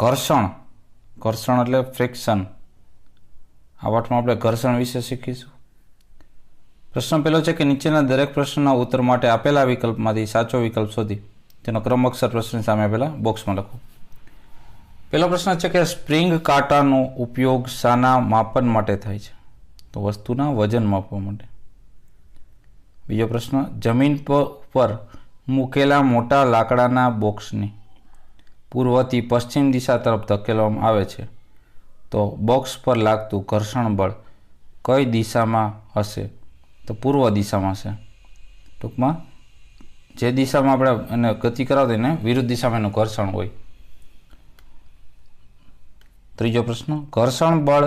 ઘર્ષણ, ઘર્ષણ એટલે ફ્રિક્શન. આ પાઠમાં આપણે ઘર્ષણ વિશે શીખીશું. પ્રશ્ન પહેલો છે કે નીચેના દરેક પ્રશ્નના ઉત્તર માટે આપેલા વિકલ્પમાંથી સાચો વિકલ્પ શોધી તેનો ક્રમ અક્ષર પ્રશ્નની સામે આપેલા બોક્સમાં લખો. પહેલો પ્રશ્ન છે કે સ્પ્રિંગ કાંટાનો ઉપયોગ શાના માપન માટે થાય છે? તો વસ્તુના વજન માપવા માટે. બીજો પ્રશ્ન, જમીન પર મૂકેલા મોટા લાકડાના બોક્સને પૂર્વથી પશ્ચિમ દિશા તરફ ધકેલવામાં આવે છે તો બોક્સ પર લાગતું ઘર્ષણ બળ કઈ દિશામાં હશે? તો પૂર્વ દિશામાં હશે. ટૂંકમાં જે દિશામાં આપણે એને ગતિ કરાવતા એને વિરુદ્ધ દિશામાં એનું ઘર્ષણ હોય. ત્રીજો પ્રશ્ન, ઘર્ષણ બળ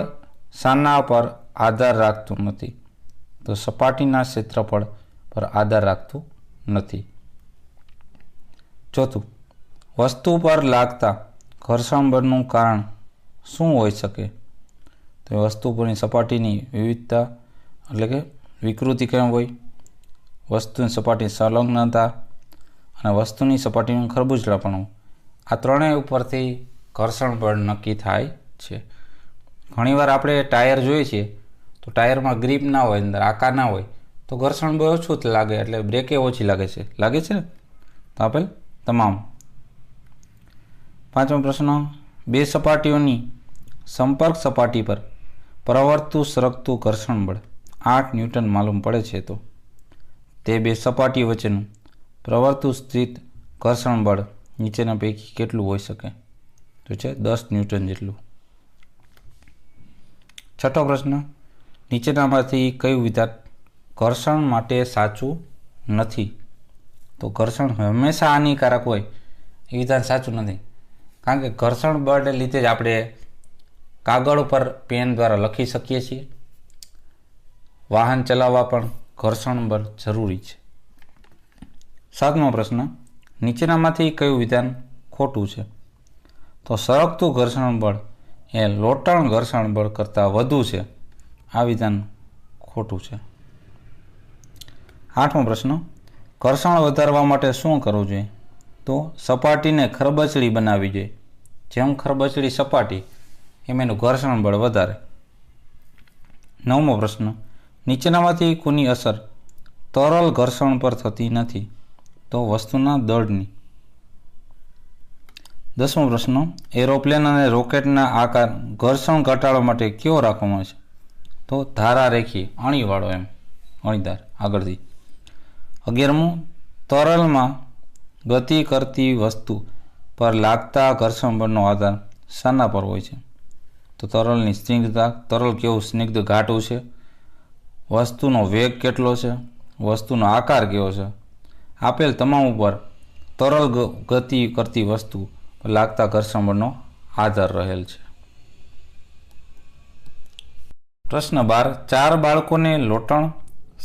શાના પર આધાર રાખતું નથી? તો સપાટીના ક્ષેત્રફળ પર આધાર રાખતું નથી. ચોથું, વસ્તુ પર લાગતા ઘર્ષણ બળનું કારણ શું હોઈ શકે? તો વસ્તુ પરની સપાટીની વિવિધતા એટલે કે વિકૃતિ કેમ હોય, વસ્તુની સપાટી સંલગ્નતા અને વસ્તુની સપાટીનું ખરબૂચડાપણું. આ ત્રણેય ઉપરથી ઘર્ષણ બળ નક્કી થાય છે. ઘણીવાર આપણે ટાયર જોઈએ છીએ તો ટાયરમાં ગ્રીપ ના હોય, અંદર આકાર ના હોય તો ઘર્ષણ બળ ઓછું લાગે, એટલે બ્રેકે ઓછી લાગે છે ને? તો આપેલ તમામ. પાંચમો પ્રશ્ન, બે સપાટીઓની સંપર્ક સપાટી પર પ્રવર્તતું સરકતું ઘર્ષણ બળ 8 ન્યૂટન માલુમ પડે છે તો તે બે સપાટીઓ વચ્ચેનું પ્રવર્તતું સ્થિત ઘર્ષણ બળ નીચેના પૈકી કેટલું હોઈ શકે? તો છે 10 ન્યૂટન જેટલું. છઠ્ઠો પ્રશ્ન, નીચેનામાંથી કયું વિધાન ઘર્ષણ માટે સાચું નથી? તો ઘર્ષણ હંમેશા હાનિકારક હોય એ વિધાન સાચું નથી, કારણ કે ઘર્ષણ બળને લીધે જ આપણે કાગળ ઉપર પેન દ્વારા લખી શકીએ છીએ. વાહન ચલાવવા પણ ઘર્ષણ બળ જરૂરી છે. સાતમો પ્રશ્ન, નીચેનામાંથી કયું વિધાન ખોટું છે? તો સરકતું ઘર્ષણ બળ એ લોટણ ઘર્ષણ બળ કરતાં વધુ છે. આ વિધાન ખોટું છે. આઠમો પ્રશ્ન, ઘર્ષણ વધારવા માટે શું કરવું જોઈએ? તો સપાટીને ખરબચડી બનાવવી જોઈએ. જેમ ખરબચડી સપાટી એમ એનું ઘર્ષણ બળ વધારે. નવમો પ્રશ્ન, નીચેનામાંથી કોની અસર તરલ ઘર્ષણ પર થતી નથી? તો વસ્તુના દળની. દસમો પ્રશ્ન, એરોપ્લેન અને રોકેટના આકાર ઘર્ષણ ઘટાડવા માટે કેવો રાખવામાં આવે છે? તો ધારારેખી, અણીવાળો, એમ અણીદાર આગળથી. 11મું, તરલમાં ગતિ કરતી વસ્તુ પર લાગતા ઘર્ષણ બળનો આધાર શાના પર હોય છે? તો તરલની સ્નિગ્ધતા, તરલ કેવું સ્નિગ્ધ ઘાટું છે, વસ્તુનો વેગ કેટલો છે, વસ્તુનો આકાર કેવો છે. આપેલ તમામ ઉપર તરલ ગતિ કરતી વસ્તુ પર લાગતા ઘર્ષણ બળનો આધાર રહેલ છે. પ્રશ્ન 12, 4 બાળકોને લોટણ,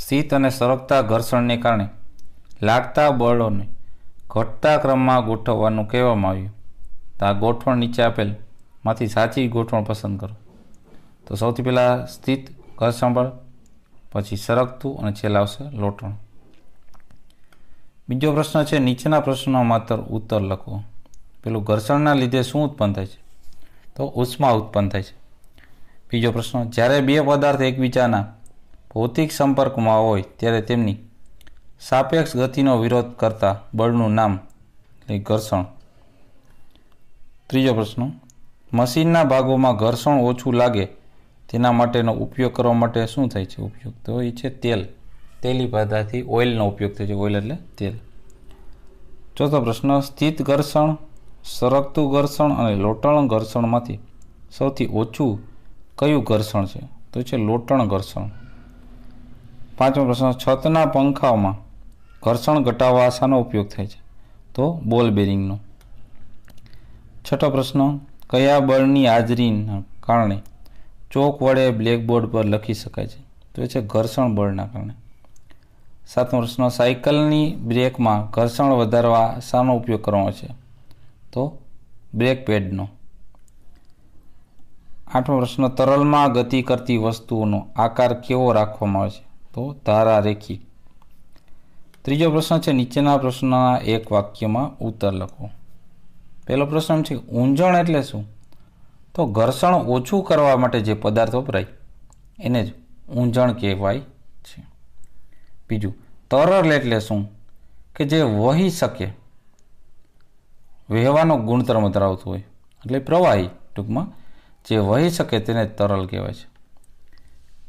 શીત અને સરકતા ઘર્ષણને કારણે લાગતા બળોને ઘટતા ક્રમમાં ગોઠવવાનું કહેવામાં આવ્યું. તો આ ગોઠવણ નીચે આપેલ માંથી સાચી ગોઠવણ પસંદ કરો. તો સૌથી પહેલાં સ્થિત ઘર્ષણ બળ, પછી સરકતું અને છેલ્લા આવશે લોટણ. બીજો પ્રશ્ન છે, નીચેના પ્રશ્નનો માત્ર ઉત્તર લખો. પેલું ઘર્ષણના લીધે શું ઉત્પન્ન થાય છે? તો ઉષ્મા ઉત્પન્ન થાય છે. બીજો પ્રશ્ન, જ્યારે બે પદાર્થ એકબીજાના ભૌતિક સંપર્કમાં હોય ત્યારે તેમની સાપેક્ષ ગતિનો વિરોધ કરતા બળનું નામ એટલે ઘર્ષણ. ત્રીજો પ્રશ્ન, મશીનના ભાગોમાં ઘર્ષણ ઓછું લાગે તેના માટેનો ઉપયોગ કરવા માટે શું થાય છે? ઉપયોગ તો એ છે તેલ. તેલી પદાર્થથી ઓઇલનો ઉપયોગ થાય છે. ઓઇલ એટલે તેલ. ચોથો પ્રશ્ન, સ્થિત ઘર્ષણ, સરકતું ઘર્ષણ અને લોટણ ઘર્ષણમાંથી સૌથી ઓછું કયું ઘર્ષણ છે? તો છે લોટણ ઘર્ષણ. પાંચમો પ્રશ્ન, છતના પંખાઓમાં ઘર્ષણ ઘટાડવા શાનો ઉપયોગ થાય છે? તો બોલ બેરિંગનો. છઠ્ઠો પ્રશ્ન, કયા બળની હાજરીના કારણે ચોક વડે બ્લેકબોર્ડ પર લખી શકાય છે? તો એ છે ઘર્ષણ બળના કારણે. સાતમો પ્રશ્ન, સાયકલની બ્રેકમાં ઘર્ષણ વધારવા શાનો ઉપયોગ કરવામાં આવે છે? તો બ્રેક પેડનો. આઠમો પ્રશ્ન, તરલમાં ગતિ કરતી વસ્તુઓનો આકાર કેવો રાખવામાં આવે છે? તો ધારારેખી. ત્રીજો પ્રશ્ન છે, નીચેના પ્રશ્નના એક વાક્યમાં ઉત્તર લખો. પહેલો પ્રશ્ન છે ઊંજણ એટલે શું? તો ઘર્ષણ ઓછું કરવા માટે જે પદાર્થ વપરાય એને જ ઊંજણ કહેવાય છે. બીજું, તરલ એટલે શું? કે જે વહી શકે, વહેવાનો ગુણધર્મ ધરાવતું હોય, એટલે પ્રવાહી, ટૂંકમાં જે વહી શકે તેને તરલ કહેવાય છે.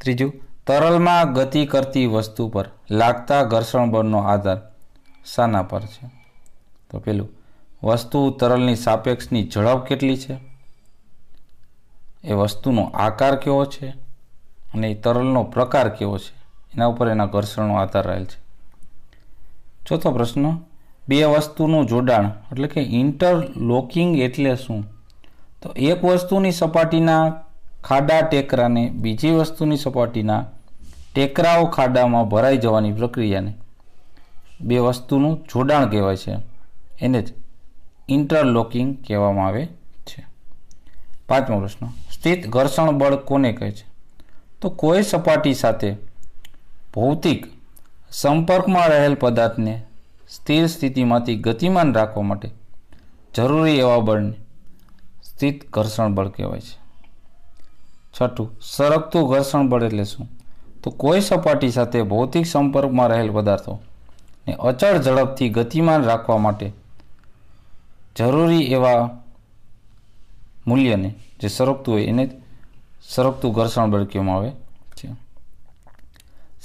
ત્રીજું, તરલમાં ગતિ કરતી વસ્તુ પર લાગતા ઘર્ષણ બળનો આધાર શાના પર છે? તો પેલું, વસ્તુ તરલની સાપેક્ષની ઝડપ કેટલી છે, એ વસ્તુનો આકાર કેવો છે અને એ તરલનો પ્રકાર કેવો છે, એના ઉપર એના ઘર્ષણનો આધાર રહેલ છે. ચોથો પ્રશ્ન, બે વસ્તુનું જોડાણ એટલે કે ઇન્ટરલોકિંગ એટલે શું? તો એક વસ્તુની સપાટીના ખાડા ટેકરાને બીજી વસ્તુની સપાટીના ટેકરાઓ ખાડામાં ભરાઈ જવાની પ્રક્રિયાને બે વસ્તુનું જોડાણ કહેવાય છે, એને જ ઇન્ટરલોકિંગ કહેવામાં આવે છે. પાંચમો પ્રશ્ન, સ્થિત ઘર્ષણ બળ કોને કહે છે? તો કોઈ સપાટી સાથે ભૌતિક સંપર્કમાં રહેલ પદાર્થને સ્થિર સ્થિતિમાંથી ગતિમાન રાખવા માટે જરૂરી એવા બળને સ્થિત ઘર્ષણ બળ કહેવાય છે. છઠ્ઠું, સરકતું ઘર્ષણ બળ એટલે શું? તો કોઈ સપાટી સાથે ભૌતિક સંપર્કમાં રહેલ પદાર્થોને અચળ ઝડપથી ગતિમાન રાખવા માટે જરૂરી એવા મૂલ્યને જે સરકતું હોય એને સરકતું ઘર્ષણ બળ કહેવામાં આવે છે.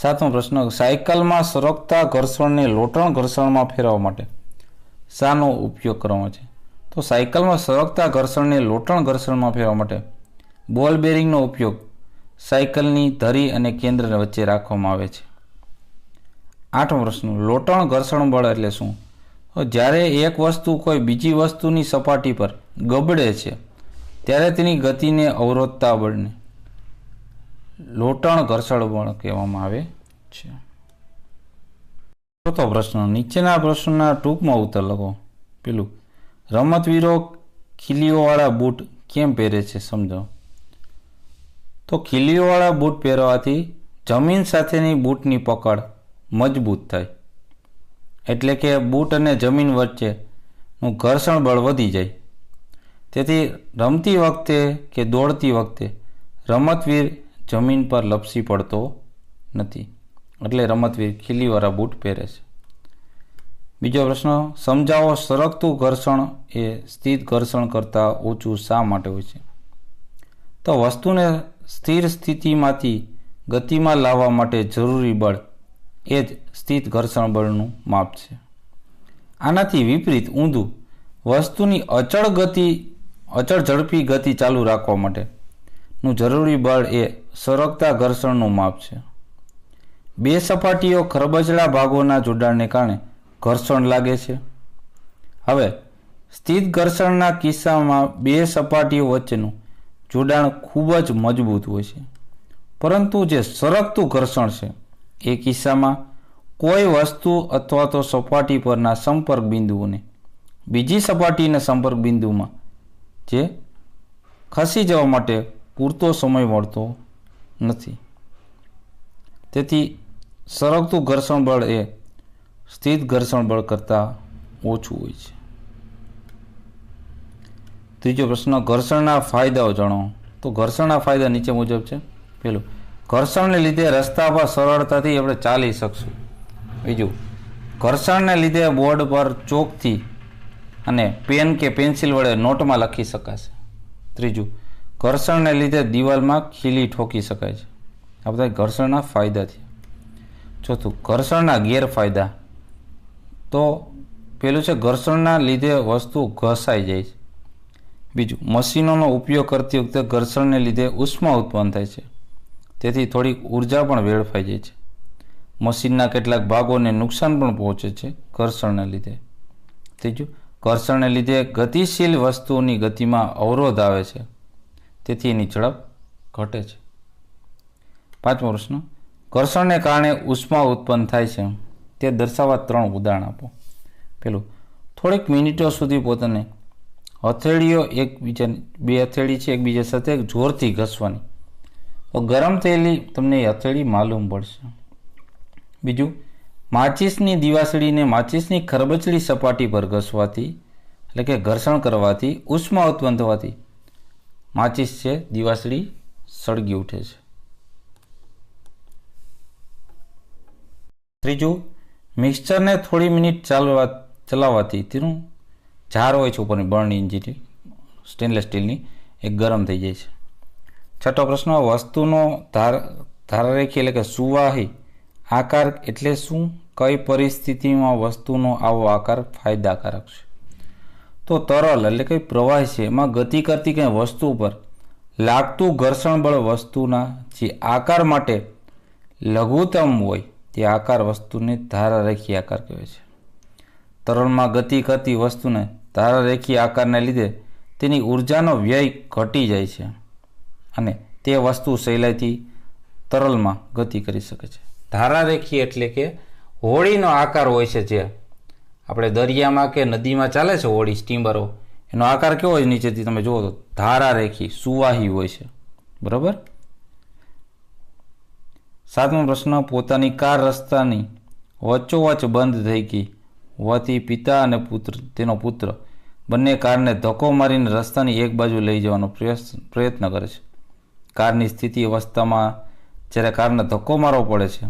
સાતમો પ્રશ્ન, સાયકલમાં સરકતા ઘર્ષણને લોટણ ઘર્ષણમાં ફેરવવા માટે શાનો ઉપયોગ કરવામાં છે? તો સાયકલમાં સરકતા ઘર્ષણને લોટણ ઘર્ષણમાં ફેરવવા માટે બોલ બેરિંગનો ઉપયોગ સાયકલની ધરી અને કેન્દ્ર વચ્ચે રાખવામાં આવે છે. આઠમો પ્રશ્ન, લોટણ ઘર્ષણ બળ એટલે શું? તો જ્યારે એક વસ્તુ કોઈ બીજી વસ્તુની સપાટી પર ગબડે છે ત્યારે તેની ગતિને અવરોધતા બળને લોટણ ઘર્ષણ બળ કહેવામાં આવે છે. ચોથો પ્રશ્ન, નીચેના પ્રશ્નના ટૂંકમાં ઉત્તર લખો. પેલું, રમતવીરો ખીલીઓવાળા બૂટ કેમ પહેરે છે સમજાવો. તો ખીલીઓવાળા બૂટ પહેરવાથી જમીન સાથેની બૂટની પકડ મજબૂત થાય, એટલે કે બૂટ અને જમીન વચ્ચેનું ઘર્ષણ બળ વધી જાય. તેથી રમતી વખતે કે દોડતી વખતે રમતવીર જમીન પર લપસી પડતો નથી, એટલે રમતવીર ખીલીવાળા બૂટ પહેરે છે. બીજો પ્રશ્ન, સમજાવો સરકતું ઘર્ષણ એ સ્થિર ઘર્ષણ કરતાં ઓછું શા માટે હોય છે? તો વસ્તુને સ્થિર સ્થિતિમાંથી ગતિમાં લાવવા માટે જરૂરી બળ એ જ સ્થિર ઘર્ષણ બળનું માપ છે. આનાથી વિપરીત ઊંધું, વસ્તુની અચળ ઝડપી ગતિ ચાલુ રાખવા માટેનું જરૂરી બળ એ સરકતા ઘર્ષણનું માપ છે. બે સપાટીઓ ખરબચડા ભાગોના જોડાણને કારણે ઘર્ષણ લાગે છે. હવે સ્થિર ઘર્ષણના કિસ્સામાં બે સપાટીઓ વચ્ચેનું જોડાણ ખૂબ જ મજબૂત હોય છે, પરંતુ જે સરકતું ઘર્ષણ છે એ કિસ્સામાં કોઈ વસ્તુ અથવા તો સપાટી પરના સંપર્ક બિંદુઓને બીજી સપાટીના સંપર્ક બિંદુમાં જે ખસી જવા માટે પૂરતો સમય મળતો નથી. તેથી સરકતું ઘર્ષણ બળ એ સ્થિર ઘર્ષણ બળ કરતાં ઓછું હોય છે. ત્રીજો પ્રશ્ન, ઘર્ષણના ફાયદાઓ જણાવો. તો ઘર્ષણના ફાયદા નીચે મુજબ છે. પહેલું, ઘર્ષણને લીધે રસ્તા પર સરળતાથી આપણે ચાલી શકશું. બીજું, ઘર્ષણને લીધે બોર્ડ પર ચોકથી અને પેન કે પેન્સિલ વડે નોટમાં લખી શકાશે. ત્રીજું, ઘર્ષણને લીધે દિવાલમાં ખીલી ઠોકી શકાય છે. આ બધા ઘર્ષણના ફાયદા છે. ચોથું, ઘર્ષણના ગેરફાયદા. તો પેલું છે ઘર્ષણના લીધે વસ્તુ ઘસાઈ જાય છે. બીજું, મશીનોનો ઉપયોગ કરતી વખતે ઘર્ષણને લીધે ઉષ્મા ઉત્પન્ન થાય છે, તેથી થોડીક ઉર્જા પણ વેડફાઈ જાય છે. મશીનના કેટલાક ભાગોને નુકસાન પણ પહોંચે છે ઘર્ષણને લીધે. ત્રીજું, ઘર્ષણને લીધે ગતિશીલ વસ્તુઓની ગતિમાં અવરોધ આવે છે, તેથી એની ઝડપ ઘટે છે. પાંચમો પ્રશ્ન, ઘર્ષણને કારણે ઉષ્મા ઉત્પન્ન થાય છે તે દર્શાવવા 3 ઉદાહરણ આપો. પેલું, થોડીક મિનિટો સુધી પોતાને હથેળીઓ બે હથેળી છે એકબીજા સાથે જોરથી ઘસવાની, તો ગરમ થયેલી તમને એ હથેળી માલુમ પડશે. બીજું, માચિસની દિવાસળીને માચિસની ખરબચડી સપાટી પર ઘસવાથી એટલે કે ઘર્ષણ કરવાથી ઉષ્મા ઉત્પન્ન થવાથી માચિસ છે દિવાસળી સળગી ઉઠે છે. ત્રીજું, મિક્સચરને થોડી મિનિટ ચલાવવાથી તેનું ઝાર હોય છે ઉપરની બળની ઇંજીની સ્ટેનલેસ સ્ટીલની એ ગરમ થઈ જાય છે. છઠ્ઠો પ્રશ્ન, વસ્તુનો ધારારેખી એટલે કે સુવાહી આકાર એટલે શું? કઈ પરિસ્થિતિમાં વસ્તુનો આવો આકાર ફાયદાકારક છે? તો તરલ એટલે કે પ્રવાહી છે એમાં ગતિ કરતી કંઈ વસ્તુ ઉપર લાગતું ઘર્ષણ બળ વસ્તુના જે આકાર માટે લઘુત્તમ હોય તે આકાર વસ્તુને ધારારેખી આકાર કહેવાય છે. તરલમાં ગતિ કરતી વસ્તુને ધારારેખી આકારને લીધે તેની ઉર્જાનો વ્યય ઘટી જાય છે અને તે વસ્તુ સહેલાઈથી તરલમાં ગતિ કરી શકે છે. ધારારેખી એટલે કે હોડીનો આકાર હોય છે, જે આપણે દરિયામાં કે નદીમાં ચાલે છે હોડી સ્ટીમરો, એનો આકાર કેવો હોય નીચેથી તમે જુઓ તો ધારારેખી સુવાહી હોય છે. બરાબર. સાતમો પ્રશ્ન, પોતાની કાર રસ્તાની વચ્ચોવચ્ચ બંધ થઈ ગઈ હોવાથી પિતા અને તેનો પુત્ર બંને કારને ધક્કો મારીને રસ્તાની એક બાજુ લઈ જવાનો પ્રયત્ન કરે છે. કારની સ્થિતિ અવસ્થામાં જ્યારે કારને ધક્કો મારવો પડે છે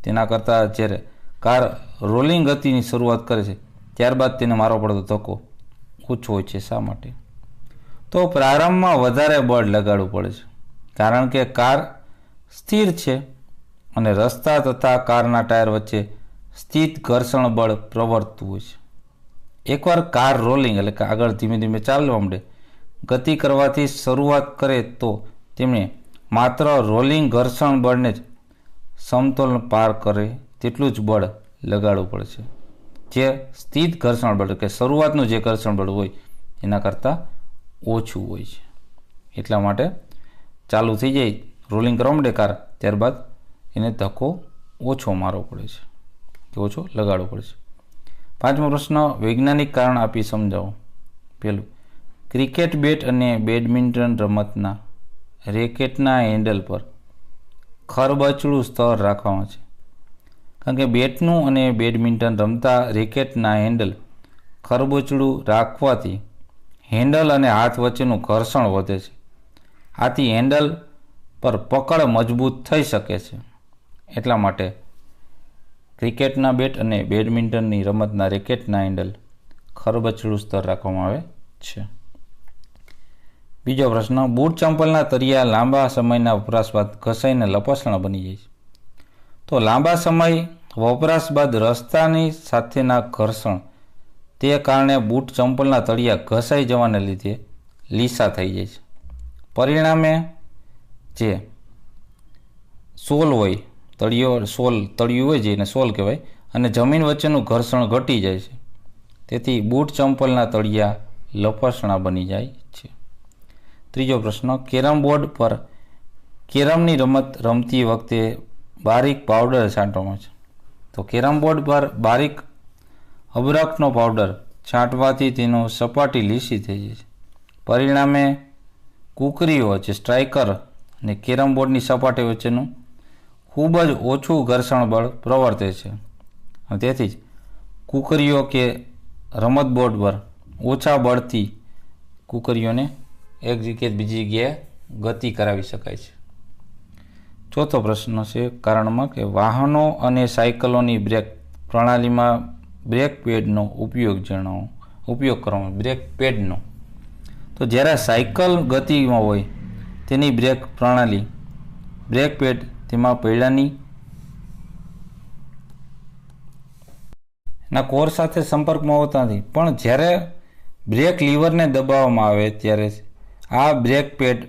તેના કરતાં જ્યારે કાર રોલિંગ ગતિની શરૂઆત કરે છે ત્યારબાદ તેને મારવો પડતો ધક્કો ઓછો હોય છે. શા માટે? તો પ્રારંભમાં વધારે બળ લગાડવું પડે છે કારણ કે કાર સ્થિર છે અને રસ્તા તથા કારના ટાયર વચ્ચે સ્થિત ઘર્ષણ બળ પ્રવર્તતું હોય છે. એકવાર કાર રોલિંગ એટલે કે આગળ ધીમે ધીમે ચાલવા માંડે ગતિ કરવાથી શરૂઆત કરે તો તેમણે માત્ર રોલિંગ ઘર્ષણ બળને જ સમતોલન પાર કરે તેટલું જ બળ લગાડવું પડે છે, જે સ્થિત ઘર્ષણ બળ કે શરૂઆતનું જે ઘર્ષણ બળ હોય એના કરતાં ઓછું હોય છે. એટલા માટે ચાલુ થઈ જાય રોલિંગ કરવા માંડે કાર ત્યારબાદ એને ધક્કો ઓછો મારવો પડે છે કે ઓછો લગાડવો પડે છે. પાંચમો પ્રશ્ન, વૈજ્ઞાનિક કારણ આપી સમજાવો. પહેલું, ક્રિકેટ બેટ અને બેડમિન્ટન રમતના રેકેટના હેન્ડલ પર ખરબચડું સ્તર રાખવામાં છે કારણ કે બેટનું અને બેડમિન્ટન રમતા રેકેટના હેન્ડલ ખરબચડું રાખવાથી હેન્ડલ અને હાથ વચ્ચેનું ઘર્ષણ વધે છે. આથી હેન્ડલ પર પકડ મજબૂત થઈ શકે છે. એટલા માટે ક્રિકેટના બેટ અને બેડમિન્ટનની રમતના રેકેટના હેન્ડલ ખરબચડું સ્તર રાખવામાં આવે છે. બીજો પ્રશ્ન, બૂટ ચંપલના તળિયા લાંબા સમયના વપરાશ બાદ ઘસાઈને લપસણા બની જાય છે. તો લાંબા સમય વપરાશ બાદ રસ્તાની સાથેના ઘર્ષણ તે કારણે બૂટ ચંપલના તળિયા ઘસાઈ જવાને લીધે લીસા થઈ જાય છે. પરિણામે જે સોલ હોય તળિયું હોય જેને સોલ કહેવાય અને જમીન વચ્ચેનું ઘર્ષણ ઘટી જાય છે. તેથી બૂટ ચંપલના તળિયા લપસણા બની જાય છે. ત્રીજો પ્રશ્ન, કેરમ બોર્ડ પર કેરમની રમત રમતી વખતે બારીક પાવડર છાંટવામાં છે. તો કેરમ બોર્ડ પર બારીક અબરખનો પાવડર છાંટવાથી તેનો સપાટી લીસી થઈ જાય છે. પરિણામે કુકરીઓ જે સ્ટ્રાઇકર અને કેરમ બોર્ડની સપાટી વચ્ચેનું ખૂબ જ ઓછું ઘર્ષણ બળ પ્રવર્તે છે અને તેથી જ કુકરીઓ કે રમત બોર્ડ પર ઓછા બળથી કુકરીઓને એક જગ્યાએ બીજી જગ્યાએ ગતિ કરાવી શકાય છે. ચોથો પ્રશ્ન છે કારણમાં કે વાહનો અને સાયકલોની બ્રેક પ્રણાલીમાં બ્રેક પેડનો ઉપયોગ કરવામાં બ્રેક પેડનો. તો જ્યારે સાયકલ ગતિમાં હોય તેની બ્રેક પ્રણાલી બ્રેક પેડ તેમાં પૈડાની ના કોર સાથે સંપર્કમાં હોતા નથી, પણ જ્યારે બ્રેક લીવરને દબાવવામાં આવે ત્યારે આ બ્રેક પેડ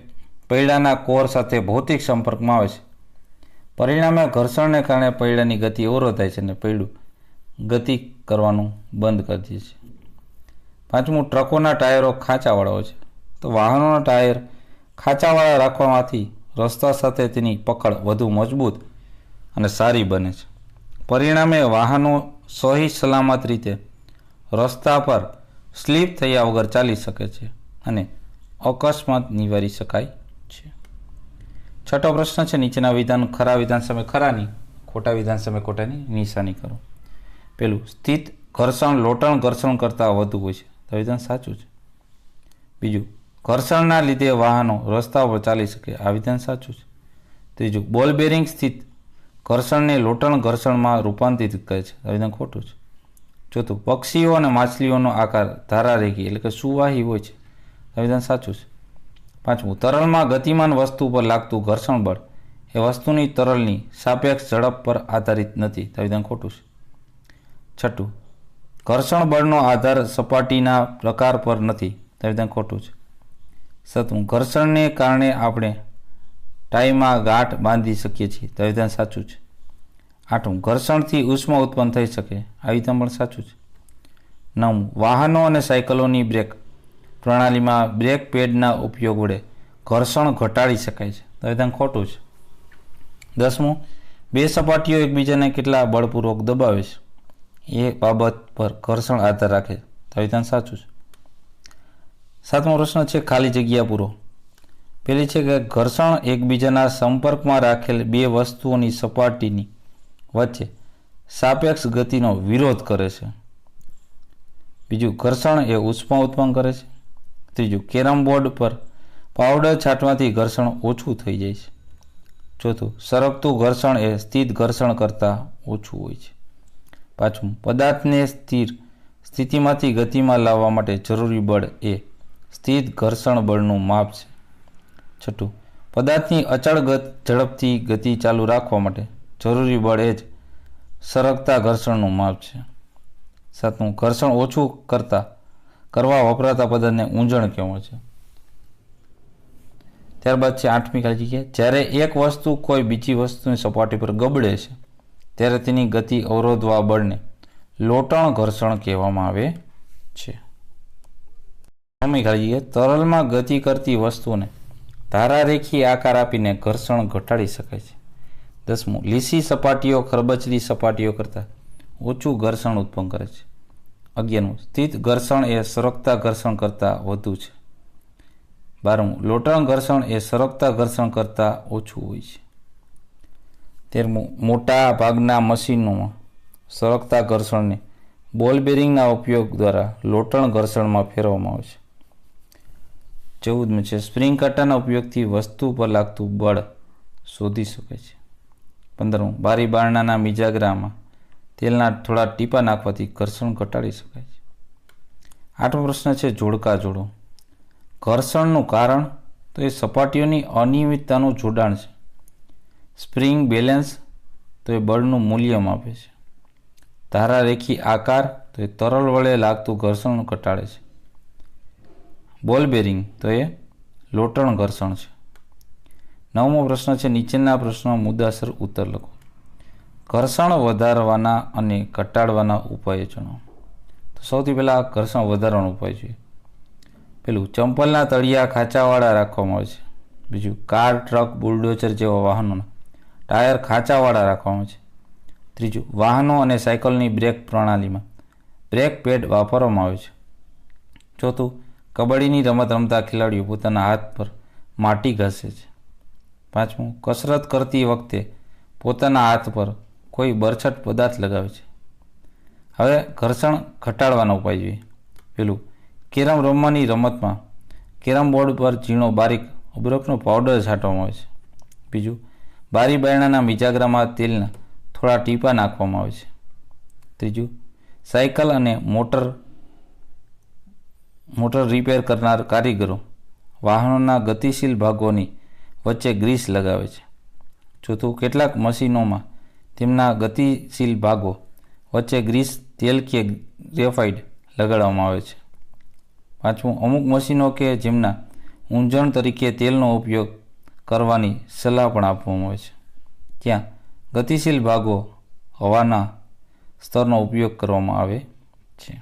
પૈડાના કોર સાથે ભૌતિક સંપર્કમાં આવે છે. પરિણામે ઘર્ષણને કારણે પૈડાની ગતિ અવરોધાય છે અને પૈડું ગતિ કરવાનું બંધ કરી દે છે. પાંચમું, ટ્રકોના ટાયરો ખાંચાવાળા હોય છે. તો વાહનોના ટાયર ખાંચાવાળા રાખવામાંથી રસ્તા સાથે તેની પકડ વધુ મજબૂત અને સારી બને છે. પરિણામે વાહનો સહી સલામત રીતે રસ્તા પર સ્લીપ થયા વગર ચાલી શકે છે અને અકસ્માત નિવારી શકાય છે. છઠ્ઠો પ્રશ્ન છે નીચેના વિધાન ખરા વિધાન સામે ખરાની, ખોટા વિધાન સામે ખોટાની નિશાની કરો. પેલું, સ્થિત ઘર્ષણ લોટણ ઘર્ષણ કરતાં વધુ હોય છે. તો વિધાન સાચું છે. બીજું, ઘર્ષણના લીધે વાહનો રસ્તા પર ચાલી શકે, આ વિધાન સાચું છે. ત્રીજું, બોલ બેરિંગ સ્થિત ઘર્ષણને લોટણ ઘર્ષણમાં રૂપાંતરિત કરે છે, આ વિધાન ખોટું છે. ચોથું, પક્ષીઓ અને માછલીઓનો આકાર ધારારેખી એટલે કે સુવાહી હોય છે, આ વિધાન સાચું છે. પાંચમું, તરલમાં ગતિમાન વસ્તુ પર લાગતું ઘર્ષણ બળ એ વસ્તુની તરલની સાપેક્ષ ઝડપ પર આધારિત નથી, આ વિધાન ખોટું છે. છઠ્ઠું, ઘર્ષણ બળનો આધાર સપાટીના પ્રકાર પર નથી, આ વિધાન ખોટું છે. સાતમું, ઘર્ષણને કારણે આપણે ટાઈમાં ગાંઠ બાંધી શકીએ છીએ, તો આ વિધાન સાચું છે. આઠમું, ઘર્ષણથી ઉષ્મા ઉત્પન્ન થઈ શકે, આ વિધાન પણ સાચું છે. નવમું, વાહનો અને સાયકલોની બ્રેક પ્રણાલીમાં બ્રેક પેડના ઉપયોગ વડે ઘર્ષણ ઘટાડી શકાય છે, તો વિધાન ખોટું છે. દસમું, બે સપાટીઓ એકબીજાને કેટલા બળપૂર્વક દબાવે છે એ બાબત પર ઘર્ષણ આધાર રાખે છે, તો વિધાન સાચું છે. સાતમો પ્રશ્ન છે ખાલી જગ્યા પૂરો. પેલી છે કે ઘર્ષણ એકબીજાના સંપર્કમાં રાખેલ બે વસ્તુઓની સપાટીની વચ્ચે સાપેક્ષ ગતિનો વિરોધ કરે છે. બીજું, ઘર્ષણ એ ઉષ્મા ઉત્પન્ન કરે છે. ત્રીજું, કેરમ બોર્ડ પર પાવડર છાંટવાથી ઘર્ષણ ઓછું થઈ જાય છે. ચોથું, સરકતું ઘર્ષણ એ સ્થિત ઘર્ષણ કરતાં ઓછું હોય છે. પાંચમું, પદાર્થને સ્થિર સ્થિતિમાંથી ગતિમાં લાવવા માટે જરૂરી બળ એ સ્થિત ઘર્ષણ બળનું માપ છે. છઠ્ઠું, પદાર્થની અચળ ઝડપથી ગતિ ચાલુ રાખવા માટે જરૂરી બળ એ જ સરકતા ઘર્ષણનું માપ છે. સાતમું, ઘર્ષણ ઓછું કરવા વપરાતા પદાર્થને ઊંજણ કહેવાય છે. ત્યારબાદ છે આઠમી કાળજી કે જ્યારે એક વસ્તુ કોઈ બીજી વસ્તુની સપાટી પર ગબડે છે ત્યારે તેની ગતિ અવરોધવા બળને લોટણ ઘર્ષણ કહેવામાં આવે છે. નવમી કાળજી કે તરલમાં ગતિ કરતી વસ્તુને ધારારેખી આકાર આપીને ઘર્ષણ ઘટાડી શકાય છે. દસમું, લીસી સપાટીઓ ખરબચડી સપાટીઓ કરતાં ઓછું ઘર્ષણ ઉત્પન્ન કરે છે. 11મું, સ્થિત ઘર્ષણ એ સરકતા ઘર્ષણ કરતાં વધુ છે. 12મું, લોટણ ઘર્ષણ એ સરકતા ઘર્ષણ કરતાં ઓછું હોય છે. 13મું, મોટા ભાગના મશીનોમાં સરકતા ઘર્ષણને બોલ બેરિંગના ઉપયોગ દ્વારા લોટણ ઘર્ષણમાં ફેરવવામાં આવે છે. 14મું છે સ્પ્રિંગ કાંટાના ઉપયોગથી વસ્તુ પર લાગતું બળ શોધી શકાય છે. 15મું, બારી બારણાના મિજાગરામાં તેલના થોડા ટીપા નાખવાથી ઘર્ષણ ઘટાડી શકાય છે. 8મો પ્રશ્ન છે જોડકા જોડો. ઘર્ષણનું કારણ તો એ સપાટીઓની અનિયમિતતાનું જોડાણ છે. સ્પ્રિંગ બેલેન્સ તો એ બળનું મૂલ્ય માપે છે. ધારારેખી આકાર તો એ તરલ વડે લાગતું ઘર્ષણ ઘટાડે છે. બોલ બેરિંગ તો એ લોટણ ઘર્ષણ છે. 9મો પ્રશ્ન છે નીચેના પ્રશ્નો મુદ્દાસર ઉત્તર લખો. ઘર્ષણ વધારવાના અને ઘટાડવાના ઉપાયો જણાવો. તો સૌથી પહેલાં ઘર્ષણ વધારવાનો ઉપાય જોઈએ. પેલું, ચંપલના તળિયા ખાંચાવાળા રાખવામાં આવે છે. બીજું, કાર, ટ્રક, બુલડોઝર જેવા વાહનોના ટાયર ખાંચાવાળા રાખવામાં આવે છે. ત્રીજું, વાહનો અને સાયકલની બ્રેક પ્રણાલીમાં બ્રેક પેડ વાપરવામાં આવે છે. ચોથું, કબડ્ડીની રમત રમતા ખેલાડીઓ પોતાના હાથ પર માટી ઘસે છે. 5મું, કસરત કરતી વખતે પોતાના હાથ પર કોઈ બરછટ પદાર્થ લગાવે છે. હવે ઘર્ષણ ઘટાડવાનો ઉપાય જોઈએ. પેલું, કેરમ રમવાની રમતમાં કેરમ બોર્ડ પર ઝીણો બારીક બરફનો પાવડર છાંટવામાં આવે છે. બીજું, બારી બારણાના મિજાગરામાં તેલના થોડા ટીપા નાખવામાં આવે છે. ત્રીજું, સાયકલ અને મોટર રિપેર કરનાર કારીગરો વાહનોના ગતિશીલ ભાગોની વચ્ચે ગ્રીસ લગાવે છે. ચોથું, કેટલાક મશીનોમાં તેમના ગતિશીલ ભાગો વચ્ચે ગ્રીસ, તેલ કે ગ્રેફાઇટ લગાડવામાં આવે છે. 5મું, અમુક મશીનો કે જેમના ઊંજણ તરીકે તેલનો ઉપયોગ કરવાની સલાહ પણ આપવામાં આવે છે ત્યાં ગતિશીલ ભાગો હવાના સ્તરનો ઉપયોગ કરવામાં આવે છે.